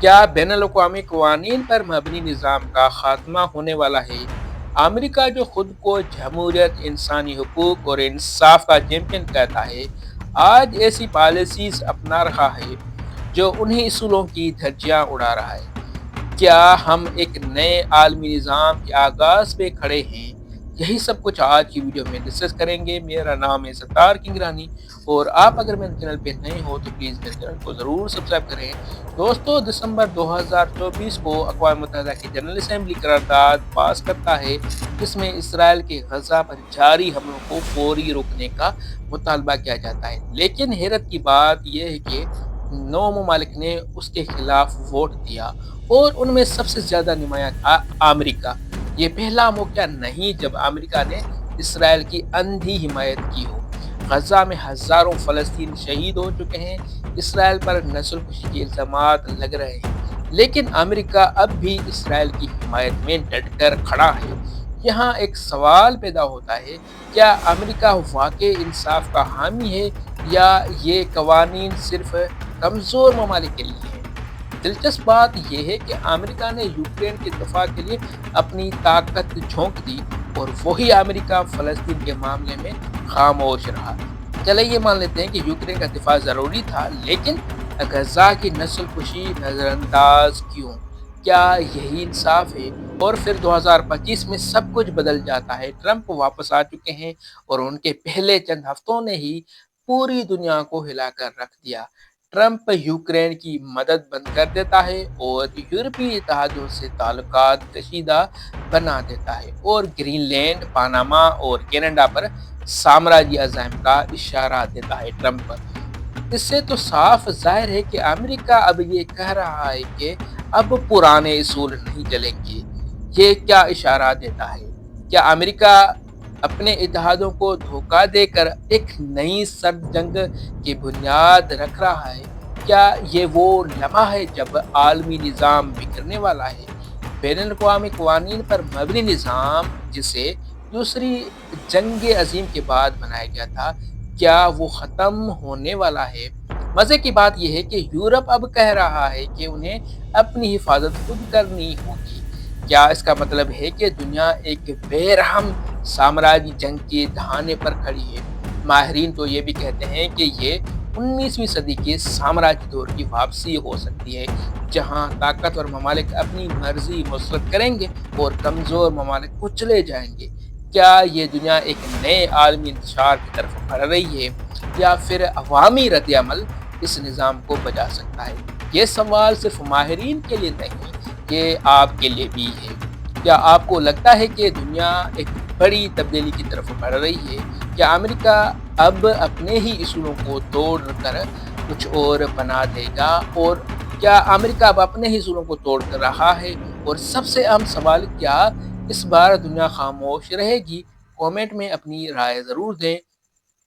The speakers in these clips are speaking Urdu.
کیا بین الاقوامی قوانین پر مبنی نظام کا خاتمہ ہونے والا ہے؟ امریکہ جو خود کو جمہوریت، انسانی حقوق اور انصاف کا چیمپئن کہتا ہے، آج ایسی پالیسیز اپنا رہا ہے جو انہی اصولوں کی دھجیاں اڑا رہا ہے۔ کیا ہم ایک نئے عالمی نظام کے آغاز پہ کھڑے ہیں؟ یہی سب کچھ آج کی ویڈیو میں ڈسکس کریں گے۔ میرا نام ہے ستار کنگرانی اور آپ اگر میرے چینل پہ نئے ہو تو پلیز میرے چینل کو ضرور سبسکرائب کریں۔ دوستو، دسمبر 2024 کو اقوام متحدہ کی جنرل اسمبلی قرارداد پاس کرتا ہے جس میں اسرائیل کے غزہ پر جاری حملوں کو فوری روکنے کا مطالبہ کیا جاتا ہے، لیکن حیرت کی بات یہ ہے کہ 9 ممالک نے اس کے خلاف ووٹ دیا اور ان میں سب سے زیادہ نمایاں تھا امریکہ۔ یہ پہلا موقع نہیں جب امریکہ نے اسرائیل کی اندھی حمایت کی ہو۔ غزہ میں ہزاروں فلسطینی شہید ہو چکے ہیں، اسرائیل پر نسل کشی کے الزامات لگ رہے ہیں، لیکن امریکہ اب بھی اسرائیل کی حمایت میں ڈٹ کر کھڑا ہے۔ یہاں ایک سوال پیدا ہوتا ہے، کیا امریکہ واقعی انصاف کا حامی ہے یا یہ قوانین صرف کمزور ممالک کے لیے ہیں؟ دلچسپ بات یہ ہے کہ امریکہ نے یوکرین کے دفاع کے لیے اپنی طاقت جھونک دی اور وہی امریکہ فلسطین کے معاملے میں خاموش رہا۔ چلے یہ مان لیتے ہیں کہ یوکرین کا دفاع ضروری تھا، لیکن غزہ کی نسل کشی نظر انداز کیوں؟ کیا یہی انصاف ہے؟ اور پھر 2025 میں سب کچھ بدل جاتا ہے۔ ٹرمپ واپس آ چکے ہیں اور ان کے پہلے چند ہفتوں نے ہی پوری دنیا کو ہلا کر رکھ دیا۔ ٹرمپ یوکرین کی مدد بند کر دیتا ہے اور یورپی اتحادیوں سے تعلقات کشیدہ بنا دیتا ہے اور گرین لینڈ، پاناما اور کینیڈا پر سامراجی عزائم کا اشارہ دیتا ہے ٹرمپ۔ اس سے تو صاف ظاہر ہے کہ امریکہ اب یہ کہہ رہا ہے کہ اب پرانے اصول نہیں چلیں گے۔ یہ کیا اشارہ دیتا ہے؟ کیا امریکہ اپنے اتحادوں کو دھوکہ دے کر ایک نئی سرد جنگ کی بنیاد رکھ رہا ہے؟ کیا یہ وہ لمحہ ہے جب عالمی نظام بکھرنے والا ہے؟ بین الاقوامی قوانین پر مبنی نظام جسے دوسری جنگ عظیم کے بعد بنایا گیا تھا، کیا وہ ختم ہونے والا ہے؟ مزے کی بات یہ ہے کہ یورپ اب کہہ رہا ہے کہ انہیں اپنی حفاظت خود کرنی ہوگی۔ کیا اس کا مطلب ہے کہ دنیا ایک بے رحم سامراجی جنگ کے دہانے پر کھڑی ہے؟ ماہرین تو یہ بھی کہتے ہیں کہ یہ 19ویں صدی کے سامراجی دور کی واپسی ہو سکتی ہے، جہاں طاقتور ممالک اپنی مرضی مسلط کریں گے اور کمزور ممالک کچلے جائیں گے۔ کیا یہ دنیا ایک نئے عالمی انتشار کی طرف بڑھ رہی ہے یا پھر عوامی رد عمل اس نظام کو بچا سکتا ہے؟ یہ سوال صرف ماہرین کے لیے نہیں، یہ آپ کے لیے بھی ہے۔ کیا آپ کو لگتا ہے کہ دنیا ایک بڑی تبدیلی کی طرف بڑھ رہی ہے؟ کیا امریکہ اب اپنے ہی اصولوں کو توڑ کر کچھ اور بنا دے گا؟ اور کیا امریکہ اب اپنے ہی اصولوں کو توڑ کر رہا ہے؟ اور سب سے اہم سوال، کیا اس بار دنیا خاموش رہے گی؟ کومنٹ میں اپنی رائے ضرور دیں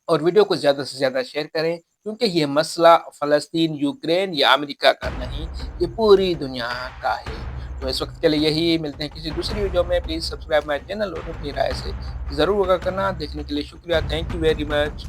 اور ویڈیو کو زیادہ سے زیادہ شیئر کریں، کیونکہ یہ مسئلہ فلسطین، یوکرین یا امریکہ کا نہیں، یہ پوری دنیا کا ہے۔ تو اس وقت کے لیے یہی، ملتے ہیں کسی دوسری ویڈیو میں۔ پلیز سبسکرائب مائی چینل اور اپنی رائے سے ضرور آگاہ کرنا۔ دیکھنے کے لیے شکریہ، تھینک یو ویری مچ۔